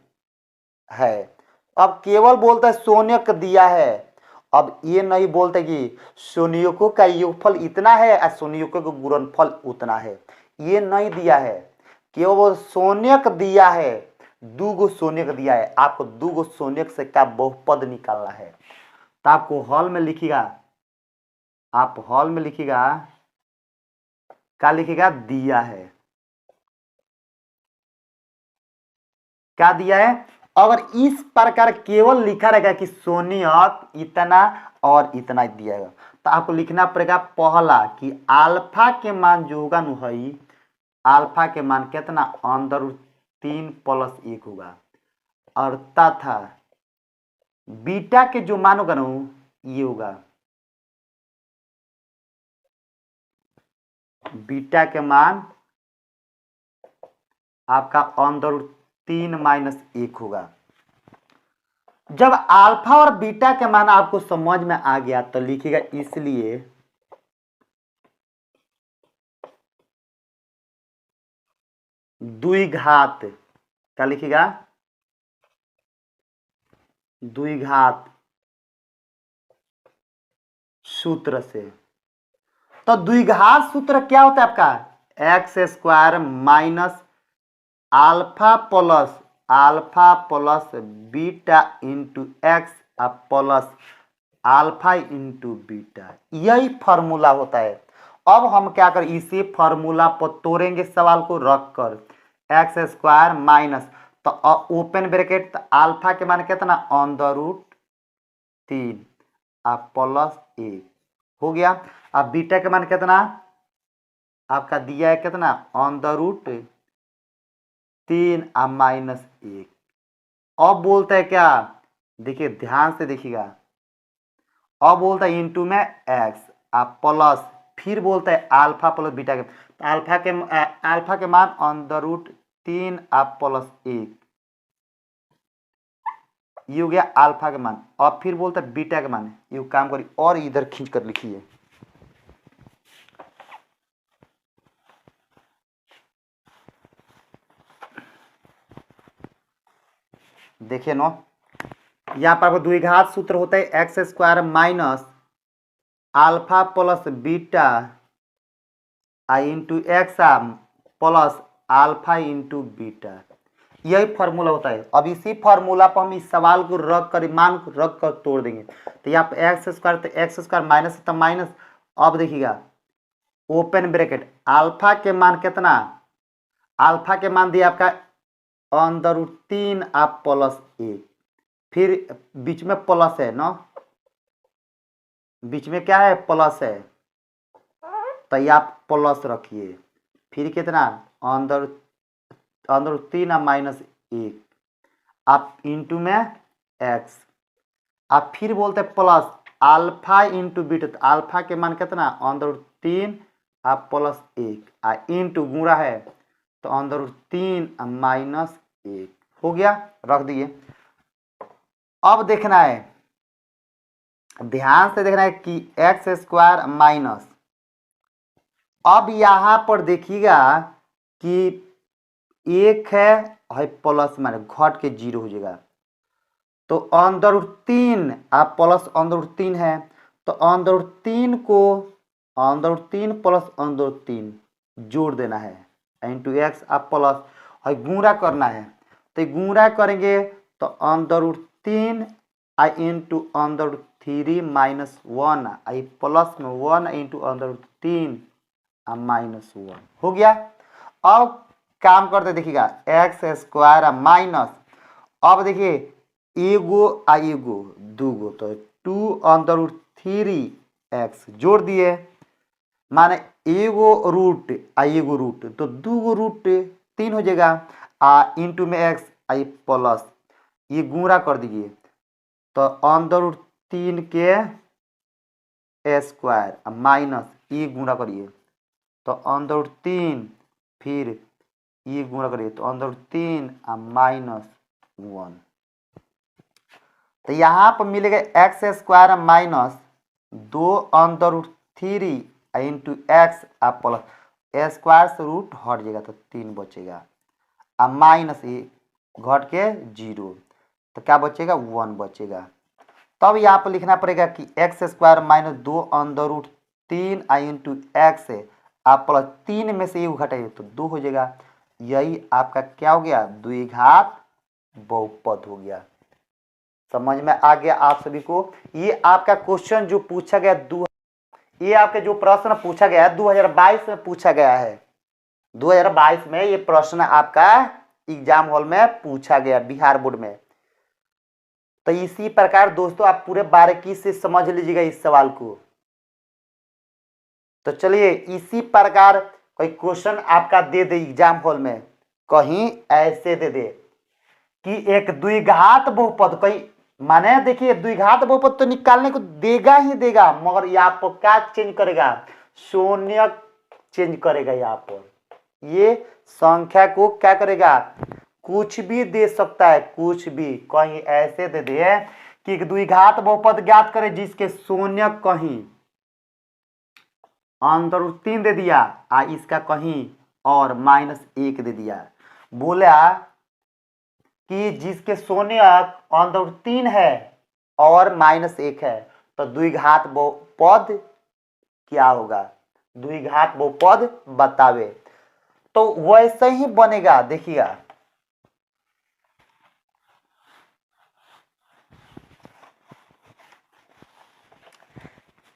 है। अब केवल बोलता है शून्यक दिया है, अब ये नहीं बोलते कि शून्यकों का योगफल इतना है और शून्यकों का गुणनफल उतना है, ये नहीं दिया है। केवल शून्यक दिया है, दूगो शून्यक दिया है, आपको दूगो शून्यक से क्या बहुपद निकालना है। तो आपको हॉल में लिखिएगा, आप हॉल में लिखिएगा, क्या लिखिएगा, दिया है, क्या दिया है। अगर इस प्रकार केवल लिखा रहेगा कि शून्यक इतना और इतना दिया है, तो आपको लिखना पड़ेगा पहला कि अल्फा के मान जो होगा न है, अल्फा के मान कितना, अंदर 3 प्लस 1 होगा, और तथा बीटा के जो मान होगा न ये होगा, बीटा के मान आपका अंदर 3 माइनस 1 होगा। जब अल्फा और बीटा के मान आपको समझ में आ गया तो लिखिएगा इसलिए द्विघात, क्या लिखिएगा, द्विघात सूत्र से। तो द्विघात सूत्र क्या होता है आपका, x square minus alpha plus beta into X plus alpha into beta, यही फॉर्मूला होता है। अब हम क्या करें, इसी फॉर्मूला पर तोड़ेंगे सवाल को रख कर, एक्स स्क्वायर माइनस, तो ओपन ब्रैकेट, अल्फा के मान कितना, अंडर रूट 3 प्लस 1 हो गया। अब बीटा के मान कितना आपका दिया है, कितना, अंडर रूट 3 माइनस 1। अब बोलता है क्या, देखिए ध्यान से देखिएगा, अब बोलता है इंटू में एक्स प्लस, फिर बोलता है अल्फा प्लस बीटा के, तो अल्फा के मान अंडर रूट 3 प्लस 1, ये हो गया अल्फा के मान। और फिर बोलता है बीटा के मान, ये काम करिए और इधर खींच कर लिखिए, देखिए नो, यहाँ पर द्विघात सूत्र होता है x square minus alpha plus beta into X plus alpha into beta, यही फॉर्मूला होता है। अब इसी फॉर्मूला पर हम इस सवाल को रख कर, मान को रख कर तोड़ देंगे। तो यहाँ पे एक्स स्क्वायर, तो एक्स स्क्वायर माइनस तो माइनस, अब देखिएगा ओपन ब्रैकेट, अल्फा के मान कितना, अल्फा के मान दिया आपका अंदर रूट 3 प्लस 1, फिर बीच में प्लस है ना, बीच में क्या है, प्लस है, तो ये आप प्लस रखिए, फिर कितना, अंदर अंदर 3 माइनस 1, आप इंटू में एक्स, आप फिर बोलते हैं प्लस अल्फा इंटू बीटा, तो अल्फा के मान कितना, अंदर 3 प्लस 1 इंटू गुणा है, तो अंदर 3 माइनस 1 हो गया, रख दिए। अब देखना है, ध्यान से देखना है कि एक्स स्क्वायर माइनस, अब यहां पर देखिएगा कि एक है प्लस माइनस घट के 0 हो जाएगा, तो अंदर रूट 3 प्लस अंदर रूट 3 है, तो अंदर रूट 3 को अंदर रूट 3 प्लस अंदर रूट 3 जोड़ देना है इंटू एक्स प्लस, और गुणा करना है, तो गुणा करेंगे तो अंदर रूट 3 इंटू अंदर रूट 3 माइनस 1 आई प्लस में 1 इंटू अंदर रूट 3 माइनस 1 हो गया। अब काम करते देखिएगा, एक्स स्क्वायर माइनस, अब देखिए एगो एगो दूगो, तो 2 अंदर रूट 3 एक्स जोड़ दिए, माने एगो रूट एगो रूट, तो दूगो रूट 3 हो जाएगा, इंटू में एक्स आई प्लस, ये गुणा कर दीजिए, तो अंदर रूट 3 के स्क्वायर माइनस ये गुणा करिए, तो अंदर रूट 3 फिर ये गुणा करिए, तो अंदर रूट 3 माइनस 1, तो यहाँ पर मिलेगा x square minus 2√3 into x आप प्लस स्क्वायर से रूट हट जाएगा तो 3 बचेगा, अब माइनस ए घट के 0 तो क्या बचेगा 1 बचेगा। तब यहाँ पर लिखना पड़ेगा कि x square minus 2√3 into x आप प्लस 3 में से ये घटाइए तो 2 हो जाएगा। यही आपका क्या हो गया, द्विघात बहुपद हो गया। समझ में आ गया आप सभी को। ये आपका क्वेश्चन जो पूछा गया ये आपके जो प्रश्न पूछा गया है 2022 में पूछा गया है। 2022 में ये प्रश्न आपका एग्जाम हॉल में पूछा गया बिहार बोर्ड में। तो इसी प्रकार दोस्तों आप पूरे बारीकी से समझ लीजिएगा इस सवाल को। तो चलिए इसी प्रकार कोई क्वेश्चन आपका दे दे एग्जाम हॉल में, कहीं ऐसे दे दे कि एक द्विघात बहुपद, कोई माने देखिए द्विघात बहुपद तो निकालने को देगा ही देगा, मगर यहाँ पर क्या चेंज करेगा, शून्य चेंज करेगा। यहाँ पर ये संख्या को क्या करेगा, कुछ भी दे सकता है, कुछ भी। कहीं ऐसे दे दे कि एक द्विघात बहुपद ज्ञात करे जिसके शून्य कहीं √3 दे दिया इसका कहीं और -1 दे दिया। बोला कि जिसके शून्य √3 है और -1 है तो द्विघात बहुपद क्या होगा, द्विघात बहुपद बतावे। तो वैसे ही बनेगा, देखिएगा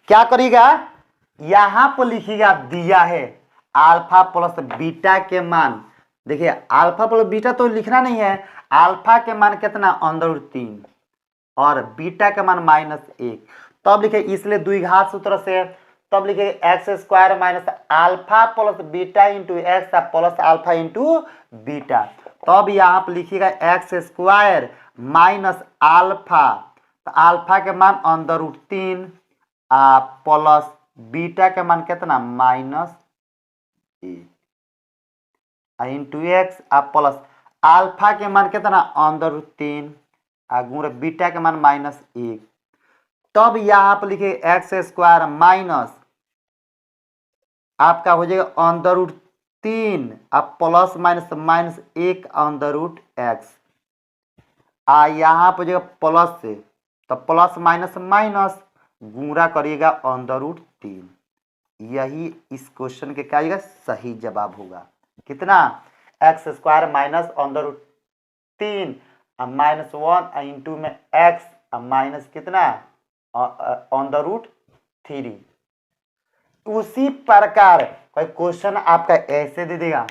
क्या करिएगा, यहां पर लिखिएगा दिया है अल्फा प्लस बीटा के मान। देखिए अल्फा प्लस बीटा तो लिखना नहीं है, अल्फा के मान कितना √3 और बीटा का मान -1। तब लिखे इसलिए द्विघात सूत्र से, तब लिखे x square minus alpha plus beta into X plus alpha into beta. तब यहाँ पर लिखिएगा एक्स स्क्वायर माइनस अल्फा, तो अल्फा के मान √3 प्लस बीटा के मान कितना -1 इंटू एक्स प्लस अल्फा के मान कितना √3 गुणा बीटा के मान -1। तब यहाँ पर लिखे एक्स स्क्वायर माइनस आपका हो जाएगा √3 प्लस माइनस -1 √x यहाँ पर जाएगा प्लस से, तो प्लस माइनस माइनस गुणा करिएगा √3। यही इस क्वेश्चन के क्या आएगा, सही जवाब होगा। कितना, एक्स स्क्वायर माइनस √3 -1 इंटू में एक्स माइनस कितना √3। उसी प्रकार कोई क्वेश्चन आपका ऐसे दे देगा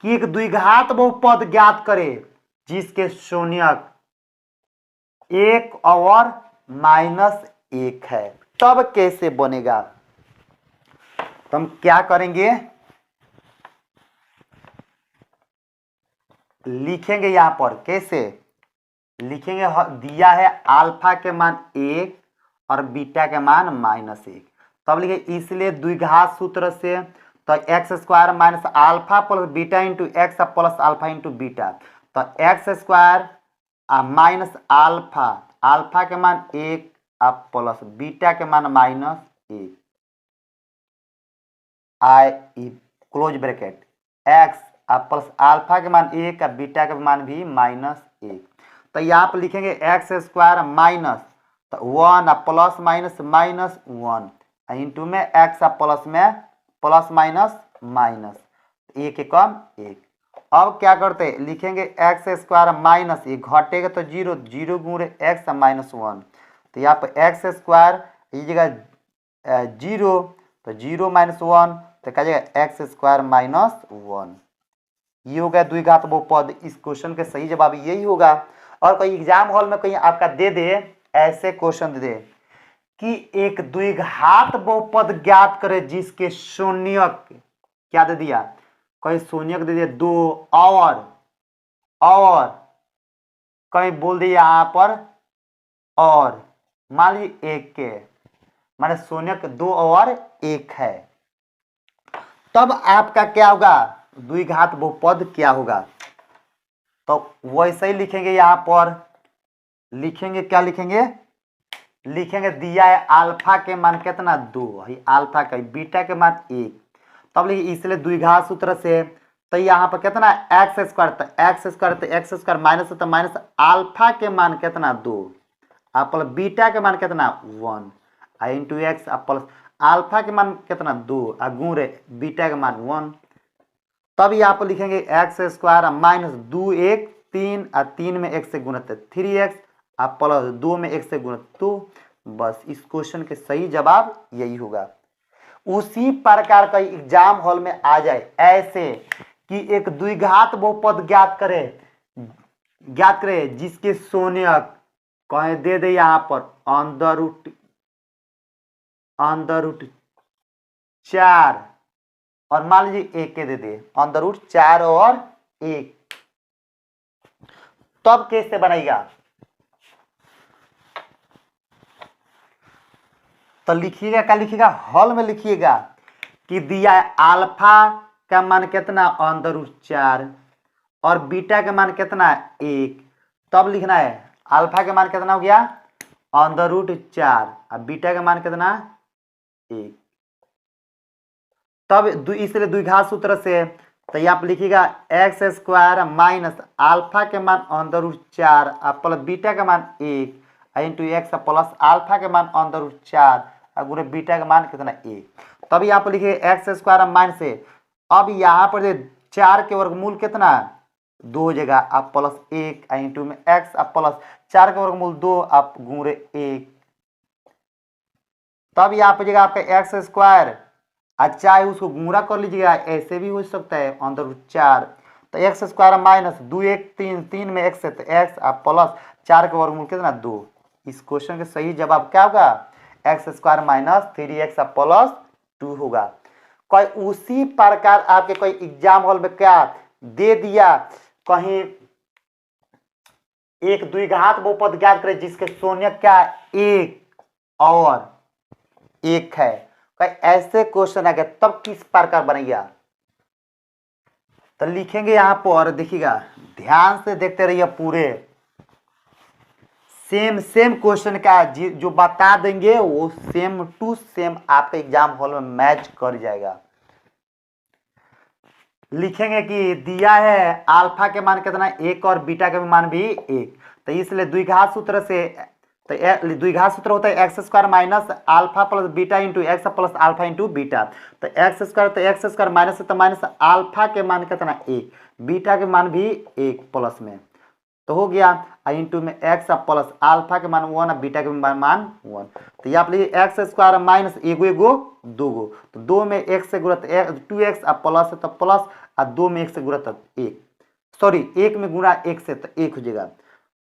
कि एक द्विघात बहुपद ज्ञात करे जिसके शून्यक 1 और -1 है, तब कैसे बनेगा। तो हम क्या करेंगे, लिखेंगे यहां पर कैसे लिखेंगे, दिया है अल्फा के मान 1 और बीटा के मान -1। तब लिखे इसलिए द्विघात सूत्र से, तो X square minus alpha plus beta into X plus alpha into beta. तो X square minus alpha, alpha के मान 1 प्लस बीटा के मान -1 close bracket X plus alpha के मान 1 बीटा के मान भी -1। तो यहाँ पर लिखेंगे एक्स स्क्वायर माइनस, तो 1 प्लस माइनस -1 इंटू में एक्स प्लस में प्लस माइनस माइनस, 1 कम 1। अब क्या करते लिखेंगे एक्स स्क्वायर माइनस, ये घटेगा तो 0, 0 गुणे एक्स -1। तो यहाँ पर एक्स स्क्वायर ये जगह 0, तो 0 -1 तो क्या जाएगा एक्स स्क्वायर -1। ये हो गया द्विघात बहुपद। इस क्वेश्चन के सही जवाब यही होगा। और कोई एग्जाम हॉल में कहीं आपका दे दे ऐसे क्वेश्चन दे दे कि एक द्विघात बहुपद ज्ञात करे जिसके शून्यक क्या दे दिया, कोई शून्यक दे दिया 2 और कहीं बोल दिया यहाँ पर और मान लीजिए 1 के माने शून्यक 2 और 1 है, तब आपका क्या होगा, द्विघात बहुपद क्या होगा। तो वैसे ही लिखेंगे यहाँ पर लिखेंगे, क्या लिखेंगे, लिखेंगे दिया है अल्फा के मान कितना 2, अल्फा का, बीटा के मान 1। तब लिखिए इसलिए द्विघात सूत्र से, तो यहाँ पर कितना एक्स स्क्वायर, तो एक्स स्क्वायर, तो एक्स स्क्वायर माइनस, तो माइनस अल्फा के मान कितना 2 प्लस बीटा के मान कितना 1 इंटू एक्स प्लस अल्फा के मान कितना 2 गुणे बीटा के मान 1। तब यहाँ पर लिखेंगे एक्स स्क्वायर माइनस 2 1 3 और 3 में 1 से गुणित 3x प्लस 2 में 1 से गुणित 2। बस इस क्वेश्चन के सही जवाब यही होगा। उसी प्रकार का एग्जाम हॉल में आ जाए ऐसे कि एक द्विघात बहुपद ज्ञात करे जिसके शून्यक कहें दे दे यहाँ पर अंडर रूट 4 और मान लीजिए 1 के दे दे अंडर रूट 4 और 1, तब कैसे बनेगा, तो लिखिएगा, क्या लिखिएगा, हॉल में लिखिएगा कि दिया है अल्फा का मान कितना अंडर रूट 4 और बीटा का मान कितना 1। तब लिखना है अल्फा का मान कितना हो गया अंडर रूट 4 और बीटा का मान कितना 1। तब इसलिए द्विघात सूत्र से, तो यहाँ पर लिखिएगा एक्स स्क्वायर माइनस अल्फा के मान अंडर रूट 4 प्लस बीटा का मान 1 इंटू एक्स प्लस अल्फा के मान अंडर रूट 4 गुणे बीटा का मान कितना 1। तब यहाँ पर लिखिए एक्स स्क्वायर माइनस से, अब यहाँ पर 4 के वर्गमूल कितना 2 हो जाएगा आप प्लस 1 इंटू में एक्स प्लस 4 के वर्गमूल 2 आप गुणे 1। तब यहाँ पर जाएगा आपका एक्स स्क्वायर, चाहे उसको गुणा कर लीजिएगा, ऐसे भी हो सकता है अंडर रूट 4, तो एक्स स्क्वायर माइनस 2 1 3 3 में एक्स है तो एक्स प्लस 4 के वर्गमूल कितना 2। इस क्वेश्चन का सही जवाब क्या होगा x square minus 3x plus 2 होगा। कोई उसी प्रकार आपके कोई एग्जाम हॉल में क्या दे दिया, कहीं एक द्विघात बहुपद ज्ञात करें जिसके शून्यक क्या 1 और 1 है, कोई ऐसे क्वेश्चन आ गया तब किस प्रकार बनेगा, तो लिखेंगे यहां पर, देखिएगा ध्यान से देखते रहिए, पूरे सेम क्वेश्चन का जो बता देंगे वो सेम टू सेम आपके एग्जाम हॉल में मैच कर जाएगा। लिखेंगे कि दिया है अल्फा के मान कितना 1 और बीटा के मान भी 1, तो इसलिए द्विघात सूत्र से, तो द्विघात सूत्र होता है x square minus alpha plus beta into X plus alpha into beta, तो एक्स स्क्वायर माइनस, तो माइनस अल्फा के मान कितना 1 बीटा के मान भी 1 प्लस में, तो हो गया इंटू में एक्स प्लस अल्फा के मान 1 और बीटा के मान 1। तो यहाँ पर एक्स स्क्वायर माइनस एगो 2 गो, तो 2 में 1 से गुणा 2x प्लस है तो प्लस और 2 में 1 से गुणा 1, सॉरी 1 में गुणा 1 से तो 1 हो जाएगा।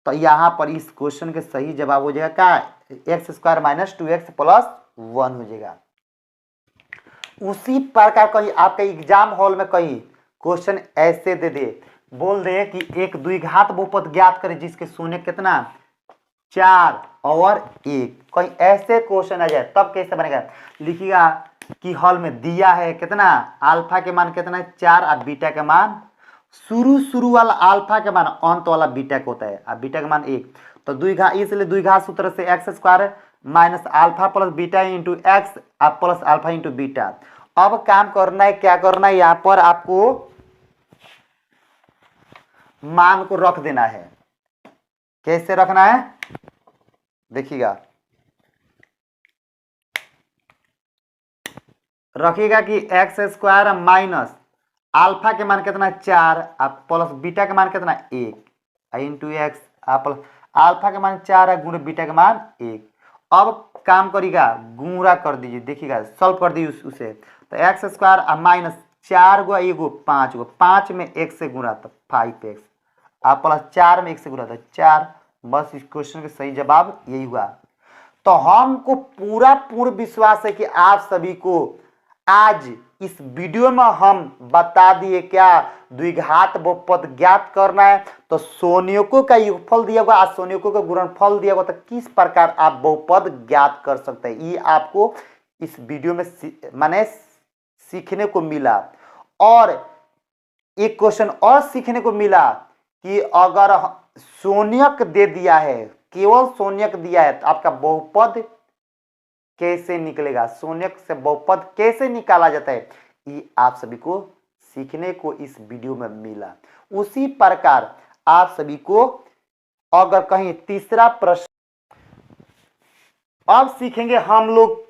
तो यहाँ पर इस क्वेश्चन के सही जवाब हो जाएगा क्या x square minus 2x plus 1 हो जाएगा। उसी प्रकार कहीं आपके एग्जाम हॉल में कहीं क्वेश्चन ऐसे दे दे, बोल दे कि एक द्विघात बहुपद ज्ञात करे जिसके शून्य कितना 4 और 1, कहीं ऐसे क्वेश्चन आ जाए तब कैसे बनेगा, लिखिएगा कि हॉल में दिया है कितना अल्फा के मान कितना 4 और बीटा के मान, शुरू वाला अल्फा के मान अंत वाला बीटा का होता है और बीटा का मान 1, तो द्विघात, इसलिए द्विघात सूत्र से x square minus alpha plus beta into X plus alpha into beta. अब काम करना है, क्या करना है, यहाँ पर आपको मान को रख देना है। कैसे रखना है देखिएगा, रखिएगा कि एक्स स्क्वायर माइनस अल्फा के मान कितना 4 प्लस बीटा के मान कितना 1 इंटू एक्स प्लस अल्फा के मान 4 है गुणे बीटा के मान 1। अब काम करिएगा गुणा कर दीजिए, देखिएगा सॉल्व कर दीजिए उसे, तो एक्स स्क्वायर माइनस 4 गो एगो 5 गो, 5 में 1 से गुणा तो 5x प्लस 4 में 1 से गुणा तो 4। बस इस क्वेश्चन का सही जवाब यही हुआ। तो हमको पूर्ण विश्वास है कि आप सभी को आज इस वीडियो में हम बता दिए क्या द्विघात बहुपद ज्ञात करना है, तो शून्यकों का योगफल दिया होगा और शून्यकों का गुणनफल दिया होगा, तो किस प्रकार आप बहुपद ज्ञात कर सकते हैं, ये आपको इस वीडियो में माने सीखने को मिला। और एक क्वेश्चन और सीखने को मिला कि अगर शून्यक दे दिया है केवल शून्यक दिया है तो आपका बहुपद कैसे निकलेगा, शून्यक से बहुपद कैसे निकाला जाता है, ये आप सभी को सीखने को इस वीडियो में मिला। उसी प्रकार आप सभी को अगर कहीं तीसरा प्रश्न अब सीखेंगे हम लोग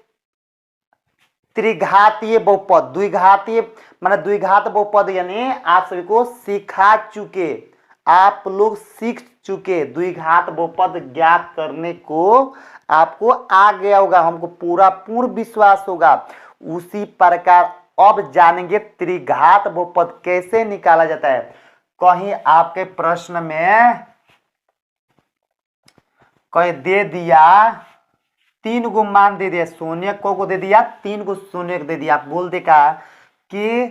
त्रिघातीय बहुपद, द्विघातीय माने द्विघात बहुपद, यानी आप सभी को सिखा चुके, आप लोग सीख चुके द्विघात बहुपद ज्ञात करने को आपको आ गया होगा, हमको पूरा पूर्ण विश्वास होगा। उसी प्रकार अब जानेंगे त्रिघात बहुपद कैसे निकाला जाता है। कहीं आपके प्रश्न में कहीं दे दिया 3 गो मान दे दिया, शून्य को दे दिया, 3 गो शून्य दे दिया, आप बोल देगा कि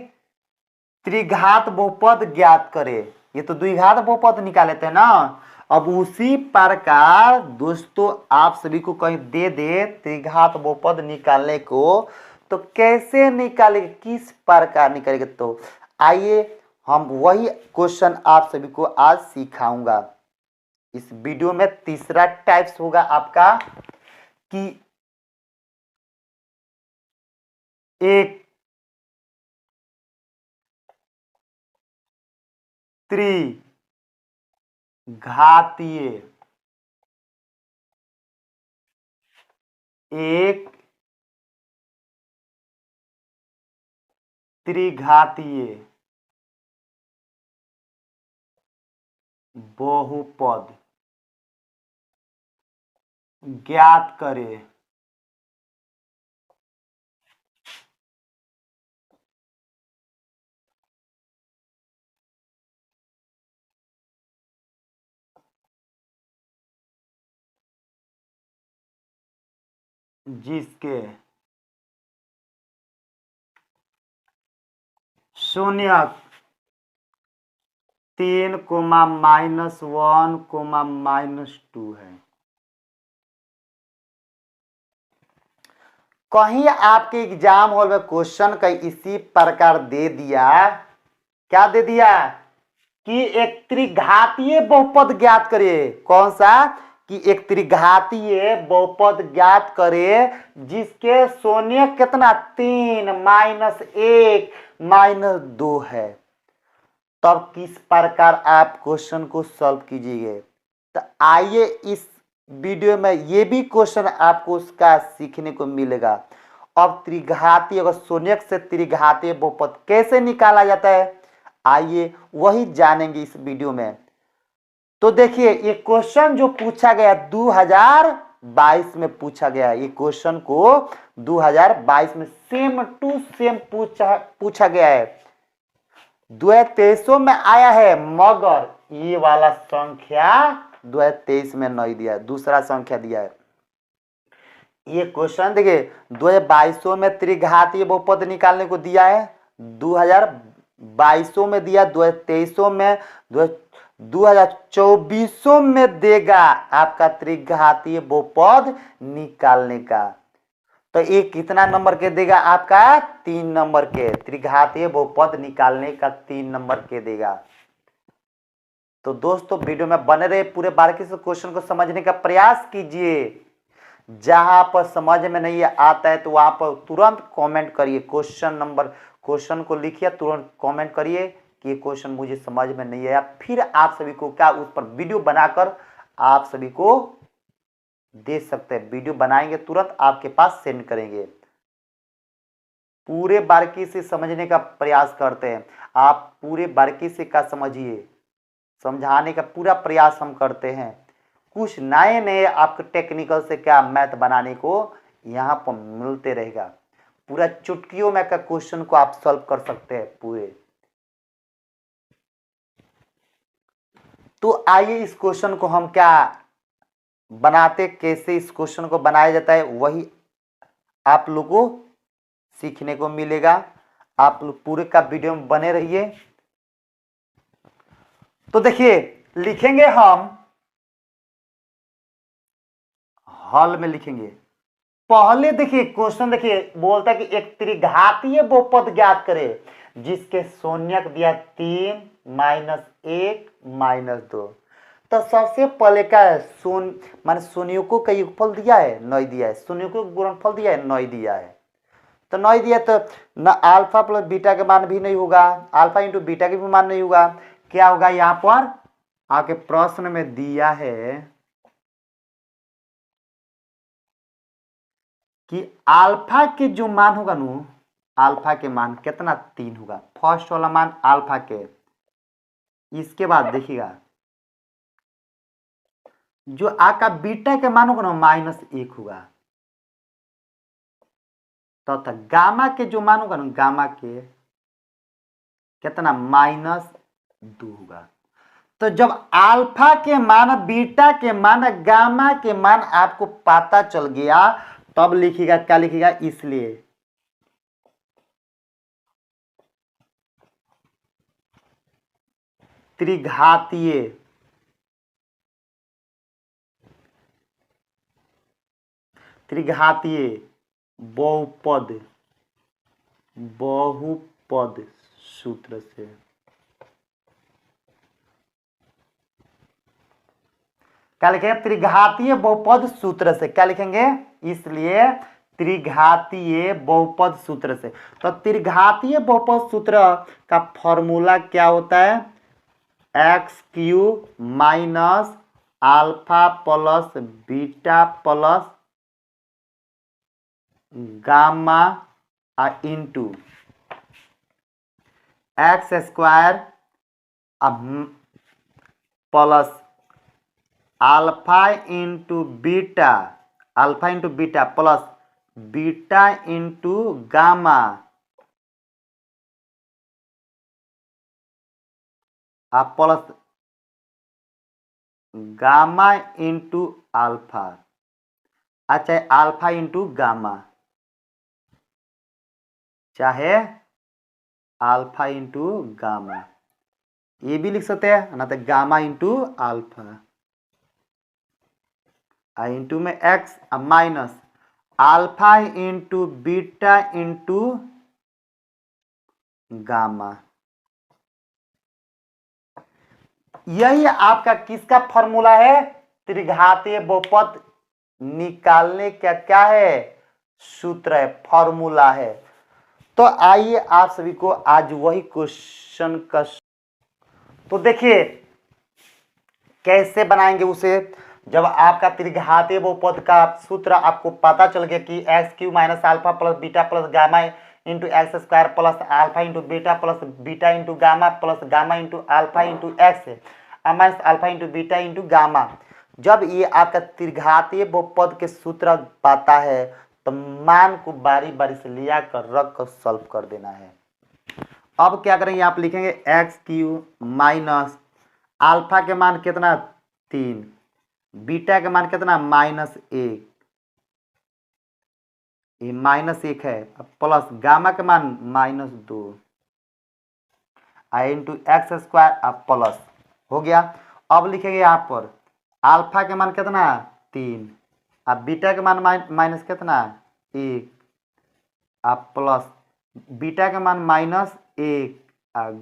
त्रिघात बहुपद ज्ञात करे, ये तो द्विघात बहुपद निकाले थे ना। अब उसी प्रकार दोस्तों आप सभी को कहीं दे दे त्रिघात बहुपद निकालने को, तो कैसे निकालेंगे, किस प्रकार निकालेंगे, तो आइए हम वही क्वेश्चन आप सभी को आज सिखाऊंगा। इस वीडियो में तीसरा टाइप्स होगा आपका कि एक त्रिघातीय एक त्रिघातीय बहुपद ज्ञात करे। जिसके शून्यक 3, -1, -2 है। कहीं आपके एग्जाम हॉल में क्वेश्चन का इसी प्रकार दे दिया, क्या दे दिया कि एक त्रिघातीय बहुपद ज्ञात करे, कौन सा, कि एक त्रिघातीय बहुपद ज्ञात करे जिसके शून्य कितना 3, -1, -2 है, तब किस प्रकार आप क्वेश्चन को सॉल्व कीजिएगा। तो आइए इस वीडियो में ये भी क्वेश्चन आपको उसका सीखने को मिलेगा। अब त्रिघातीय अगर शून्यक से त्रिघातीय बहुपद कैसे निकाला जाता है, आइए वही जानेंगे इस वीडियो में। तो देखिए ये क्वेश्चन जो पूछा गया 2022 में पूछा गया, ये क्वेश्चन को 2022 में सेम टू सेम पूछा गया है, 2023 में आया है, मगर ये वाला संख्या 2023 में नहीं दिया है, दूसरा संख्या दिया है। ये क्वेश्चन देखिए 2022 में त्रिघातीय बहुपद निकालने को दिया है, 2022 में दिया, 2023 में, 2024 में देगा आपका त्रिघातीय बहुपद निकालने का। तो ये कितना नंबर के देगा आपका, 3 नंबर के, त्रिघातीय बहुपद निकालने का 3 नंबर के देगा। तो दोस्तों वीडियो में बने रहे, पूरे बारीकी से क्वेश्चन को समझने का प्रयास कीजिए। जहां पर समझ में नहीं आता है तो वहां पर तुरंत कमेंट करिए, क्वेश्चन को लिखिए, तुरंत कमेंट करिए कि ये क्वेश्चन मुझे समझ में नहीं आया, फिर आप सभी को क्या उस पर वीडियो बनाकर आप सभी को दे सकते हैं। वीडियो बनाएंगे तुरंत आपके पास सेंड करेंगे। पूरे बारीकी से समझने का प्रयास करते हैं, आप पूरे बारीकी से का समझिए, समझाने का पूरा प्रयास हम करते हैं। कुछ नए नए आपके टेक्निकल से क्या मैथ बनाने को यहाँ पर मिलते रहेगा, पूरा चुटकियों में का क्वेश्चन को आप सॉल्व कर सकते हैं पूरे। तो आइए इस क्वेश्चन को हम क्या बनाते, कैसे इस क्वेश्चन को बनाया जाता है, वही आप लोगों को सीखने को मिलेगा। आप लोग पूरे का वीडियो में बने रहिए। तो देखिए लिखेंगे हम, हल में लिखेंगे पहले। देखिए क्वेश्चन देखिए बोलता है कि एक त्रिघातीय बहुपद ज्ञात करे जिसके शून्यक दिया 3, -1, -2। तो सबसे पहले क्या है, माने शून्यों का योगफल दिया है, नहीं दिया है, शून्यों का गुणनफल दिया है, नहीं दिया है। तो नहीं दिया तो न अल्फा प्लस बीटा का मान भी नहीं होगा, अल्फा इंटू बीटा का भी मान नहीं होगा। क्या होगा यहाँ पर आपके प्रश्न में दिया है कि अल्फा के जो मान होगा नु, अल्फा के मान कितना 3 होगा, फर्स्ट वाला मान अल्फा के। इसके बाद देखिएगा जो आपका बीटा के मान होगा ना -1 होगा, तो गामा के जो मान होगा ना, गामा के कितना -2 होगा। तो जब अल्फा के मान, बीटा के मान, गामा के मान आपको पता चल गया, तब लिखिएगा, क्या लिखिएगा, इसलिए त्रिघातीय बहुपद सूत्र से। क्या लिखेंगे, त्रिघातीय बहुपद सूत्र से। क्या लिखेंगे, इसलिए त्रिघातीय बहुपद सूत्र से। तो त्रिघातीय बहुपद सूत्र का फॉर्मूला क्या होता है, x³ minus alpha plus beta plus gamma into x² plus alpha into beta plus beta into gamma plus gamma into alpha, अच्छा अल्फा इंटू गामा, चाहे अल्फा इंटू गामा, ये भी लिख सकते हैं ना, तो गामा इंटू अल्फा इंटू में x minus alpha into beta into gamma. यही आपका किसका फॉर्मूला है, त्रिघातीय बहुपद निकालने का क्या है, सूत्र है, फॉर्मूला है। तो आइए आप सभी को आज वही क्वेश्चन का, तो देखिए कैसे बनाएंगे उसे। जब आपका त्रिघातीय बहुपद का सूत्र आपको पता चल गया कि x³ minus alpha plus beta plus gamma into x² plus alpha into beta plus beta into gamma plus gamma into alpha into x minus alpha into beta into gamma. जब ये आपका त्रिघातीय बहुपद के सूत्र पाता है तो मान को बारी बारी से लिया कर रख कर सॉल्व कर देना है। अब क्या करेंगे, आप लिखेंगे x³ माइनस अल्फा के मान कितना 3, बीटा के मान कितना -1, ये -1 है, प्लस गामा के मान -2 इंटू x² प्लस हो गया। अब लिखेंगे यहाँ पर अल्फा के मान कितना 3, अब बीटा के मान माइनस कितना 1 प्लस बीटा के मान -1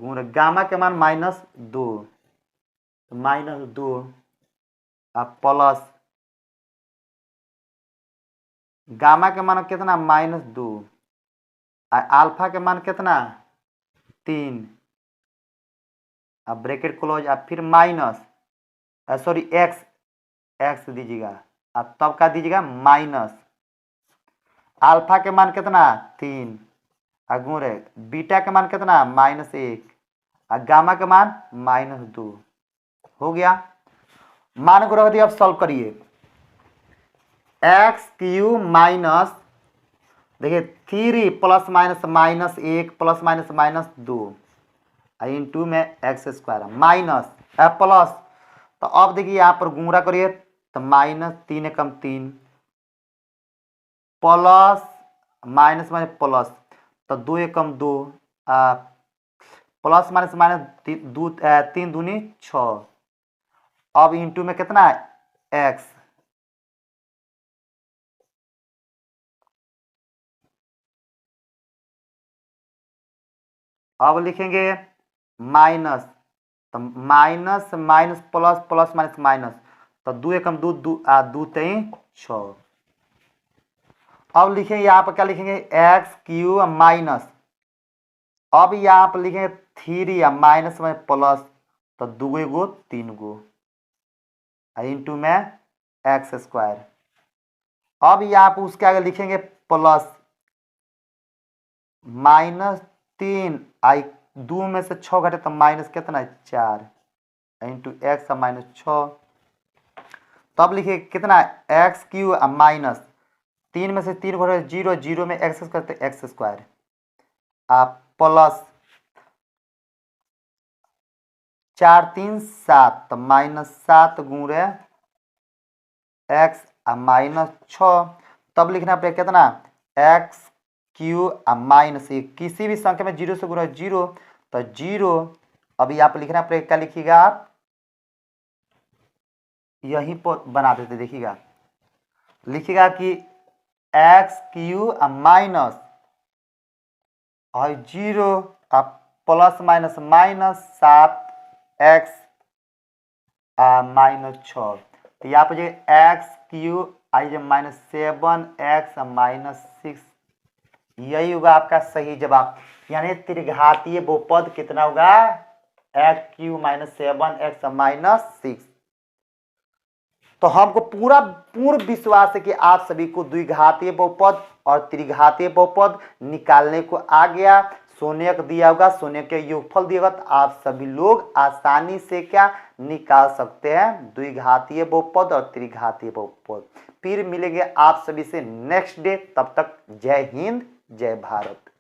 गुण गामा के मान -2 प्लस गामा के मान कितना -2 अल्फा के मान कितना 3, अब ब्रैकेट क्लोज, अब फिर माइनस सॉरी एक्स दीजिएगा, अब तब का दीजिएगा माइनस अल्फा के मान कितना 3 गुणे बीटा के मान कितना -1 और गामा के मान -2 हो गया। मान को रख दिया, अब सॉल्व करिए। x³ माइनस देखिए 3 प्लस माइनस -1 प्लस -2 इंटू में x² माइनस प्लस, तो अब देखिए यहाँ पर गुणा करिए तो -3 एकम 3 प्लस माइनस प्लस, तो 2 एकम 2 प्लस माइनस 3 दूनी 6, अब इंटू में कितना x, अब लिखेंगे माइनस तो minus minus plus plus minus minus, तो 2 एकम 2 2 3 6। अब लिखेंगे यहाँ पर क्या लिखेंगे, एक्स क्यू माइनस, अब यहाँ पर लिखेंगे 3 या माइनस में प्लस, तो 2 गो 3 गो इंटू में एक्स स्क्वायर। अब यहाँ पर उसके आगे लिखेंगे प्लस -3 आई 2 में से 6 घटे तो माइनस कितना है 4 इंटू एक्स माइनस 6। तो अब लिखिए कितना एक्स क्यू माइनस 3 में से 3 घटे 0, 0 में एक्स करते एक्स स्क्वायर प्लस 4 3 7 तो -7 गुणे एक्स माइनस 6। तब लिखना पड़ेगा कितना एक्स क्यू माइनस, किसी भी संख्या में 0 से गुणा 0 तो 0। अभी यहाँ पर लिखना पड़ेगा, क्या लिखिएगा आप, यहीं पर बना देते, देखिएगा लिखिएगा कि एक्स क्यू माइनस और 0 plus minus minus 7 x minus 6। तो यहाँ पर x Q I minus 7 x minus 6, यही होगा आपका सही जवाब। यानी त्रिघातीय बहुपद कितना होगा, x Q minus 7 x minus 6। तो हमको पूर्ण विश्वास है कि आप सभी को द्विघातीय बहुपद और त्रिघातीय बहुपद निकालने को आ गया। शून्यक दिया होगा, शून्य के योगफल दिया होगा, तो आप सभी लोग आसानी से क्या निकाल सकते हैं द्विघातीय बहुपद और त्रिघातीय बहुपद। फिर मिलेंगे आप सभी से नेक्स्ट डे, तब तक जय हिंद जय भारत।